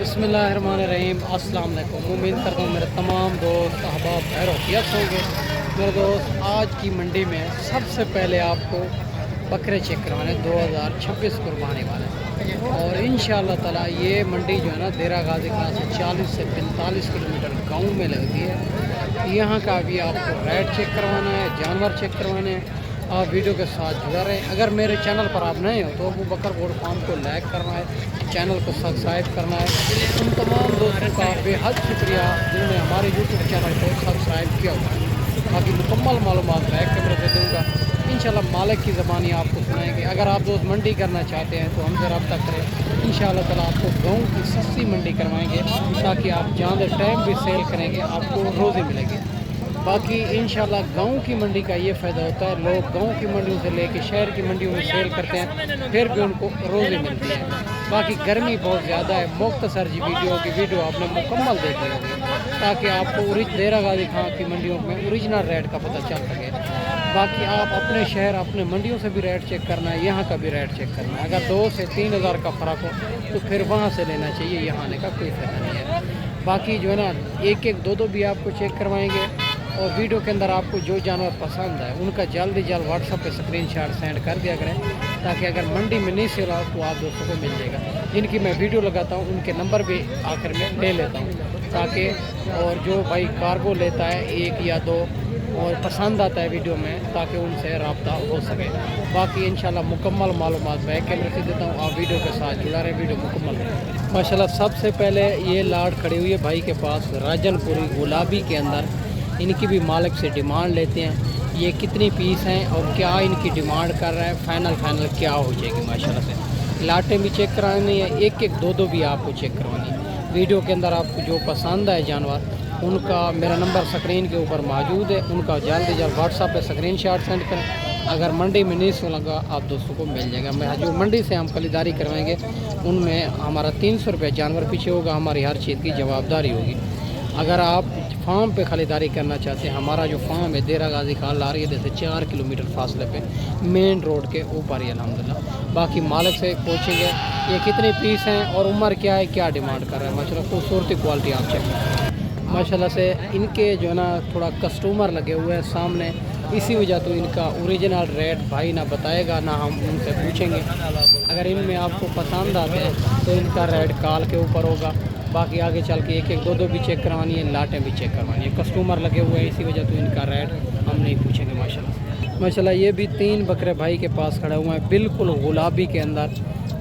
बिस्मिल्लाहिर्रहमानिर्रहीम। अस्सलाम वालेकुम। उम्मीद करता हूँ मेरे तमाम दोस्त अहबाब खैर वफियत होंगे। मेरे दोस्त, आज की मंडी में सबसे पहले आपको बकरे चेक करवाने 2026 कुर्बानी वाले, और इंशाअल्लाह ताला ये मंडी जो है ना देरा गाजी खां से 40 से 45 किलोमीटर गाँव में लगती है। यहाँ का भी आपको रेट चेक करवाना है, जानवर चेक करवाने हैं। आप वीडियो के साथ जुड़ा रहें। अगर मेरे चैनल पर आप नए हो तो अबू बकर गोट फार्म को लाइक करना है, चैनल को सब्सक्राइब करना है। उन तमाम दोस्तों का बेहद शुक्रिया जिन्होंने हमारे यूट्यूब चैनल को सब्सक्राइब किया हुआ है। बाकी मुकम्मल मालूमात बैक कैमरे से दूँगा, इंशाल्लाह मालिक की ज़बानी आपको सुनाएंगे। अगर आप दोस्त मंडी करना चाहते हैं तो हमसे रब्ता करें। इंशाअल्लाह ताला आपको गाँव की सस्ती मंडी करवाएंगे ताकि आप जहाँ टाइम भी सेल करेंगे आपको रोज़ी मिलेगी। बाकी इंशाल्लाह गांव की मंडी का ये फ़ायदा होता है, लोग गांव की मंडियों से लेके शहर की मंडियों में सेल करते हैं, फिर भी उनको रोज़ी मिलती है। बाकी गर्मी बहुत ज़्यादा है। मुख्तसर जी वीडियो आपने मुकम्मल देखी होगी ताकि आपको देरा गाजी खां की मंडियों में ओरिजिनल रेट का पता चल सके। बाकी आप अपने शहर अपने मंडियों से भी रेट चेक करना है, यहाँ का भी रेट चेक करना है। अगर 2 से 3 हज़ार का फ़र्क हो तो फिर वहाँ से लेना चाहिए, यहाँ आने का कोई फ़ायदा नहीं है। बाकी जो है ना एक एक दो भी आपको चेक करवाएंगे, और वीडियो के अंदर आपको जो जानवर पसंद है उनका जल्द व्हाट्सएप पे स्क्रीनशॉट सेंड कर दिया करें ताकि अगर मंडी में नहीं सेल हो तो आप दोस्तों को मिल जाएगा। जिनकी मैं वीडियो लगाता हूँ उनके नंबर भी आखिर में ले लेता हूँ ताकि, और जो भाई कार्गो लेता है 1 या 2 और पसंद आता है वीडियो में ताकि उनसे रब्ता हो सके। बाकी इंशाल्लाह मुकम्मल मालूमात बैक कैमरे से देता हूँ, आप वीडियो के साथ जुड़ा रहे, वीडियो मुकम्मल। माशाल्लाह सबसे पहले ये लाड खड़ी हुई है भाई के पास राजनपुरी गुलाबी के अंदर। इनकी भी मालिक से डिमांड लेते हैं, ये कितनी पीस हैं और क्या इनकी डिमांड कर रहा है, फाइनल क्या हो जाएगी। माशाल्लाह से लाटें भी चेक करानी है, एक एक दो भी आपको चेक करवानी है। वीडियो के अंदर आपको जो पसंद है जानवर उनका मेरा नंबर स्क्रीन के ऊपर मौजूद है, उनका जल्द व्हाट्सएप पे स्क्रीनशॉट सेंड करें। अगर मंडी में नहीं लगा आप दोस्तों को मिल जाएगा। मैं जो मंडी से हम खरीदारी करवाएंगे उनमें हमारा 300 रुपये जानवर पीछे होगा, हमारी हर चीज़ की जवाबदारी होगी। अगर आप फार्म पे ख़रीदारी करना चाहते हैं, हमारा जो फार्म है देरा गाजी खां लारी से 4 किलोमीटर फासले पे मेन रोड के ऊपर ही अल्हम्दुलिल्लाह। बाकी मालिक से पूछेंगे ये कितने पीस हैं और उम्र क्या है, क्या डिमांड कर रहा है। माशाल्लाह खूबसूरती क्वालिटी आप चेक करें। माशाल्लाह से इनके जो है ना थोड़ा कस्टमर लगे हुए हैं सामने, इसी वजह तो इनका ओरिजिनल रेट भाई ना बताएगा ना हम उनसे पूछेंगे। अगर इनमें आपको पसंद आते हैं तो इनका रेट कॉल के ऊपर होगा। बाकी आगे चल के एक एक दो भी चेक करवानी है, लाटें भी चेक करवानी है। कस्टमर लगे हुए हैं इसी वजह तो इनका रेट हम नहीं पूछेंगे। माशाल्लाह ये भी 3 बकरे भाई के पास खड़े हुए हैं बिल्कुल गुलाबी के अंदर,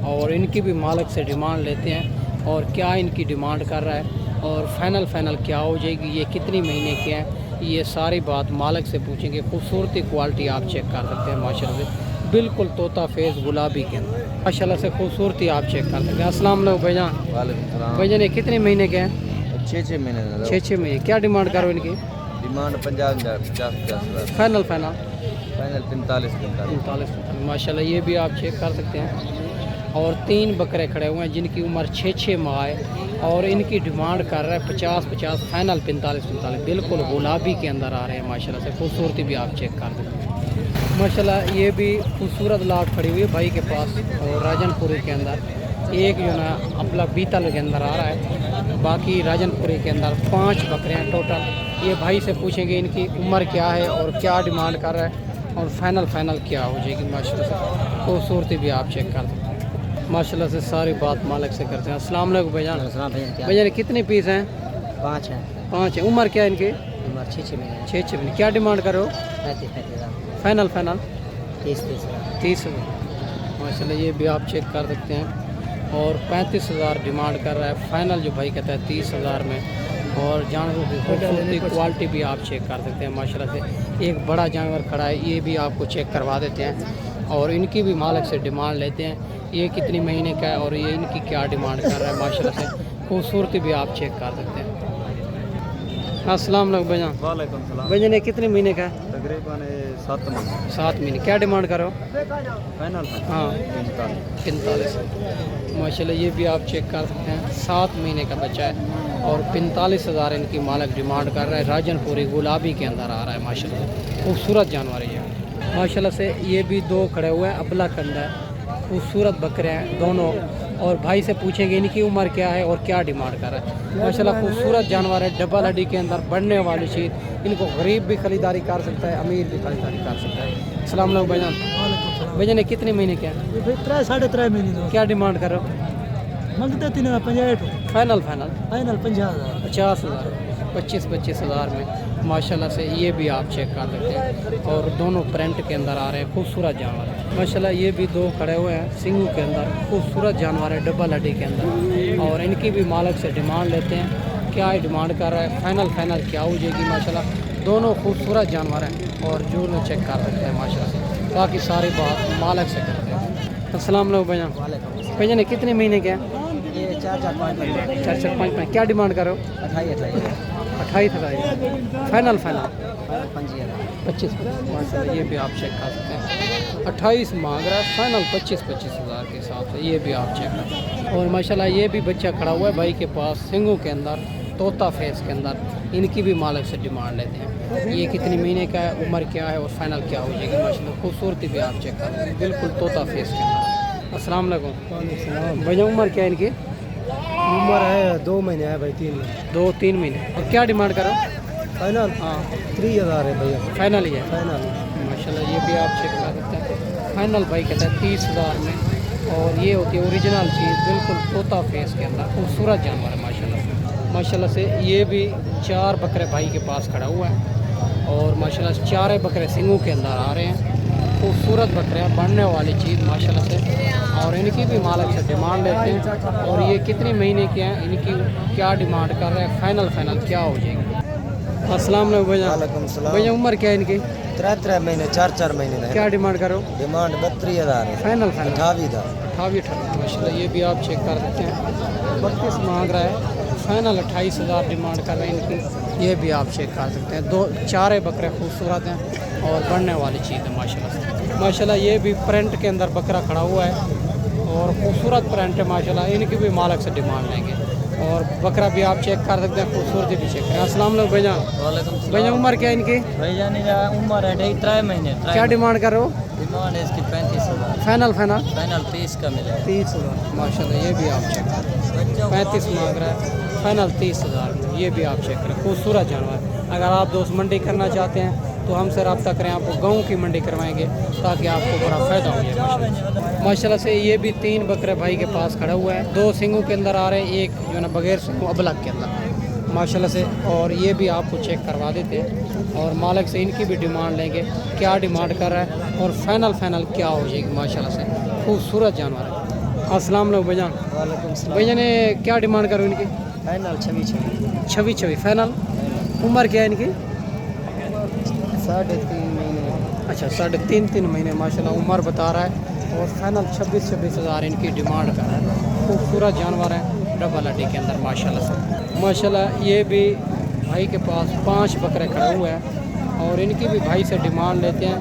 और इनकी भी मालिक से डिमांड लेते हैं और क्या इनकी डिमांड कर रहा है और फाइनल क्या हो जाएगी, ये कितनी महीने के हैं, ये सारी बात मालिक से पूछेंगे। खूबसूरती क्वालिटी आप चेक कर सकते हैं माशाल्लाह से, बिल्कुल तोता फेस गुलाबी के अंदर माशाल्लाह से खूबसूरती आप चेक कर सकते हैं। अस्सलाम वालेकुम भाईजान। भाईजान ये कितने महीने के हैं? 6 महीने। 6 महीने। क्या डिमांड करो इनकी? Demand 50,000 final 45। माशाल्लाह ये भी आप चेक कर सकते हैं। और 3 बकरे खड़े हुए हैं जिनकी उम्र 6 माह है और इनकी डिमांड कर रहा है 50, फाइनल 45। बिल्कुल गुलाबी के अंदर आ रहे हैं माशाल्लाह से। खूबसूरती भी आप चेक कर सकते हैं। माशाल्लाह ये भी खूबसूरत लाट खड़ी हुई है भाई के पास और राजनपुरी के अंदर। एक जो ना अपना बीतल के अंदर आ रहा है, बाकी राजनपुरी के अंदर 5 बकरे हैं टोटल। ये भाई से पूछेंगे इनकी उम्र क्या है और क्या डिमांड कर रहा है और फाइनल क्या हो जाएगी। माशाल्लाह से खूबसूरती भी आप चेक कर सकते हैं। माशाल्लाह से सारी बात मालिक से करते हैं। अस्सलाम वालेकुम भाईजान। भाईजान कितने पीस हैं? 5 हैं। 5 है। उम्र क्या है इनकी? उम्र 6 महीने। 6 महीने। क्या डिमांड करो? 35,000। फाइनल 30,000। माशाल्लाह ये भी आप चेक कर सकते हैं। और 35,000 डिमांड कर रहा है, फाइनल जो भाई कहता है 30,000 में। और जानवरों की खूबसूरती क्वालिटी भी आप चेक कर सकते हैं माशाल्लाह से। एक बड़ा जानवर खड़ा है, ये भी आपको चेक करवा देते हैं और इनकी भी मालिक से डिमांड लेते हैं ये कितनी महीने का है और ये इनकी क्या डिमांड कर रहा है। माशाल्लाह से खूबसूरती भी आप चेक कर सकते हैं। अस्सलाम वालेकुम भाईजान। वालेकुम सलाम। भाईजान ये कितने महीने का है? तकरीबन 7 महीने। 7 महीने। क्या डिमांड करो? फाइनल। हाँ 45। माशाल्लाह ये भी आप चेक कर सकते हैं। 7 महीने का बच्चा है और 45,000 इनकी मालिक डिमांड कर रहा है। राजनपुरी गुलाबी के अंदर आ रहा है माशाल्लाह, खूबसूरत जानवर है ये। माशाल्लाह से ये भी 2 खड़े हुए हैं, अबला कंदा है, खूबसूरत बकरे हैं दोनों। और भाई से पूछेंगे इनकी उम्र क्या है और क्या डिमांड कर रहा है। माशाल्लाह खूबसूरत जानवर है, डबल हड्डी के अंदर बढ़ने वाली चीज़। इनको गरीब भी खरीदारी कर सकता है, अमीर भी खरीदारी कर सकता है। अस्सलाम वालेकुम भाईजान। भाईजान ये कितने महीने क्या है? 3.5 महीने क्या डिमांड कर रहे हो? मंगते 350 फाइनल फाइनल फाइनल 50,000 50,000 25,000 में माशाल्लाह से ये भी आप चेक कर सकते हैं। और दोनों प्रिंट के अंदर आ रहे हैं, खूबसूरत जानवर है माशाल्लाह। ये भी दो खड़े हुए हैं सिंगू के अंदर, खूबसूरत जानवर है डबल हड्डी के अंदर। और इनकी भी मालिक से डिमांड लेते हैं, क्या डिमांड कर रहा है, फाइनल क्या हो जाएगी। माशाल्लाह दोनों खूबसूरत जानवर हैं और जो लोग चेक कर सकते हैं माशाल्लाह से। बाकी सारी बात मालिक से करते हैं। अस्सलाम वालेकुम भैया। भैया ने कितने महीने के हैं? ये 4-5 4-5 क्या डिमांड करो? 28,000 फाइनल 25 माशाल्लाह ये भी आप चेक कर सकते हैं। 28 मांग रहा है, फाइनल 25,000 के हिसाब से ये भी आप चेक कर सकते हैं। और माशाल्लाह ये भी बच्चा खड़ा हुआ है भाई के पास सिंगों के अंदर, तोता फेस के अंदर। इनकी भी मालिक से डिमांड लेते हैं, ये कितने महीने का है, उम्र क्या है और फाइनल क्या हो जाएगी। माशाल्लाह खूबसूरती भी आप चेक कर सकते हैं, बिल्कुल तोता फेस के अंदर। अस्सलाम वालेकुम भैया, उम्र क्या है इनकी? उम्र है 2 महीने है भाई, 3 महीने 2-3 महीने। और क्या डिमांड करो? फाइनल हाँ 30,000 है भैया, फाइनल ही है। फाइनल। माशाल्लाह ये भी आप चेक कर सकते हैं, फाइनल भाई कहता है 30,000 में। और ये होती है ओरिजिनल चीज़, बिल्कुल तोता फेस के अंदर, खूबसूरत जानवर है माशाल्लाह से। ये भी 4 बकरे भाई के पास खड़ा हुआ है और माशाल्लाह से 4 बकरे सिंगों के अंदर आ रहे हैं, खूबसूरत बकरे बढ़ने वाली चीज़ माशाल्लाह से। और इनकी भी मालिक से डिमांड लेते हैं। और ये कितने महीने के हैं, इनकी क्या डिमांड कर रहे हैं, फाइनल क्या हो जाएगी। अस्सलाम वालेकुम भैया। वालेकुम सलाम। भैया उम्र क्या है इनकी? 3 महीने 4 महीने है। क्या डिमांड करो? डिमांड 32,000 है, फाइनल 28,000। 28 माशाल्लाह ये भी आप चेक कर सकते हैं। 32 मांग रहा है, फाइनल 28,000 डिमांड कर रहे हैं इनकी। ये भी आप चेक कर सकते हैं। 4 बकरे खूबसूरत हैं और बढ़ने वाली चीज़ है माशाल्लाह। ये भी प्रिंट के अंदर बकरा खड़ा हुआ है और खूबसूरत प्रिंट है माशाल्लाह। इनकी भी मालिक से डिमांड लेंगे। और बकरा भी आप चेक कर सकते हैं, खूबसूरती भी चेक करें। अस्सलाम वालेकुम भैया। भैया उम्र क्या है इनकी? भैया उम्र है 3 महीने। क्या डिमांड कर रहे हो? डिमांड है इसकी 35,000। फाइनल फाइनल 30 का मिलेगा। 30,000 माशाल्लाह ये भी आप चेक करें। 35 मांग रहा है, फाइनल 30,000 में। ये भी आप चेक करें, खूबसूरत जानवर। अगर आप दोस्त मंडी करना चाहते हैं तो हमसे रब्ता करें, आपको गाँव की मंडी करवाएंगे ताकि आपको बड़ा फ़ायदा हो जाए माशाल्लाह से। ये भी 3 बकरे भाई के पास खड़ा हुआ है, 2 सिंगों के अंदर आ रहे हैं, एक जो है ना बगैर सिंगों अबलग के अंदर माशाल्लाह से। और ये भी आपको चेक करवा देते हैं और मालिक से इनकी भी डिमांड लेंगे, क्या डिमांड कर रहा है और फाइनल क्या हो जाएगी माशाल्लाह से। खूबसूरत जानवर है। अस्सलाम वालेकुम भैया। वालेकुम सलाम। भैया ने क्या डिमांड करो इनकी? Final 26 final. उम्र क्या है इनकी? 3.5 महीने। अच्छा 3.5 महीने माशाल्लाह उम्र बता रहा है। और फाइनल 26,000 इनकी डिमांड कर रहा है। खूबसूरत जानवर है डबल हड्डी के अंदर माशाल्लाह से। माशाल्लाह ये भी भाई के पास 5 बकरे खड़े हुए हैं और इनकी भी भाई से डिमांड लेते हैं।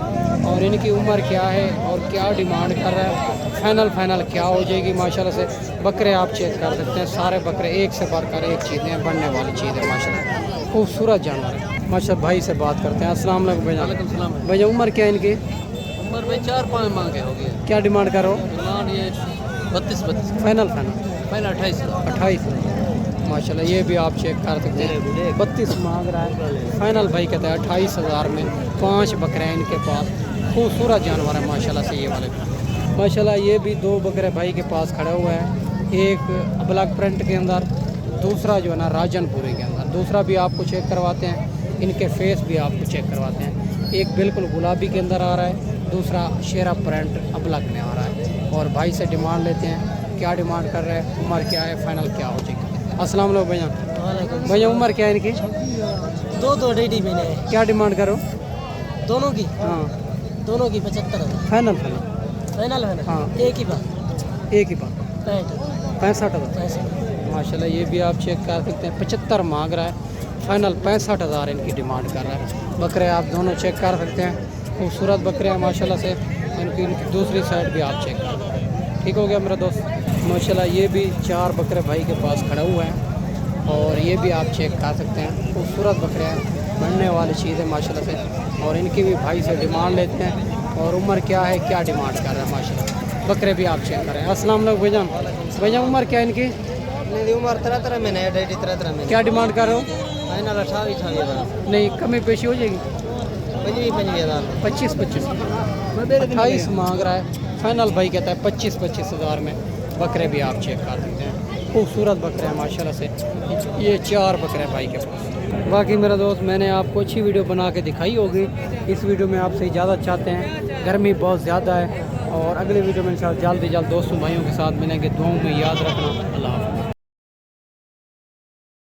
और इनकी उम्र क्या है और क्या डिमांड कर रहा है, फाइनल क्या हो जाएगी माशाल्लाह से। बकरे आप चेक कर सकते हैं, सारे बकरे एक से बढ़कर एक चीज़ें बढ़ने वाली चीज़ है माशाल्लाह। खूबसूरत जानवर है माशाल्लाह। भाई से बात करते हैं। अस्सलाम वालेकुम भैया। भैया उम्र क्या है इनकी? उम्र में 4-5 मांगे हो गए। क्या डिमांड करो? डिमांड ये 32 फाइनल 28,000 माशाल्लाह ये भी आप चेक कर सकते हैं। 32 मांग रहा है, फाइनल भाई कहता है 28,000 में। 5 बकरे हैं इनके पास, खूबसूरत जानवर है माशाल्लाह से ये वाले। माशाल्लाह ये भी 2 बकरे भाई के पास खड़े हुए हैं, एक अबलग प्रिंट के अंदर, दूसरा जो है ना राजनपुरी के अंदर। दूसरा भी आपको चेक करवाते हैं, इनके फेस भी आपको चेक करवाते हैं। एक बिल्कुल गुलाबी के अंदर आ रहा है, दूसरा शेरा प्रिंट अबलग में आ रहा है। और भाई से डिमांड लेते हैं, क्या डिमांड कर रहे हैं, उम्र क्या है, फाइनल क्या हो जाएगी। अस्सलाम वालेकुम भैया। भैया उम्र क्या है इनकी? 2 डेढ़ी महीने है। क्या डिमांड करो? दोनों की हाँ 75,000 फाइनल फाइनल है ना। हाँ एक ही बात। 65,000 माशाल्लाह ये भी आप चेक कर सकते हैं। 75 मांग रहा है, फाइनल 65,000 इनकी डिमांड कर रहा है। बकरे आप दोनों चेक कर सकते हैं, खूबसूरत बकरे हैं माशाल्लाह से। इनकी दूसरी साइड भी आप चेक कर सकते हैं। ठीक हो गया मेरा दोस्त। माशाल्लाह ये भी 4 बकरे भाई के पास खड़े हुए हैं और ये भी आप चेक कर सकते हैं। खूबसूरत बकरे हैं, बढ़ने वाली चीज़ है माशाल्लाह से। और इनकी भी भाई से डिमांड लेते हैं और उम्र क्या है, क्या डिमांड कर रहा है माशाल्लाह। बकरे भी आप चेक करें। अस्सलाम वालेकुम भाईजान। भाईजान उम्र क्या है इनकी? इनकी उम्र 13 महीने है, 13 महीने। क्या डिमांड कर रहे हो? फाइनल 28 हज़ार। नहीं, कमी पेशी हो जाएगी। 25 हज़ार। 25 28 मांग रहा है, फाइनल भाई कहता है 25 हज़ार में। बकरे भी आप चेक कर सकते हैं, खूबसूरत बकरे हैं माशाल्लाह से। ये 4 बकरे हैं भाई के पास। बाकी मेरा दोस्त, मैंने आपको अच्छी वीडियो बना के दिखाई होगी। इस वीडियो में आपसे इजाज़त चाहते हैं, गर्मी बहुत ज़्यादा है। और अगले वीडियो में इंशाल्लाह जल्द दोस्तों भाइयों के साथ मिलेंगे। दुआओं में याद रखना। अल्लाह हाफ़िज़।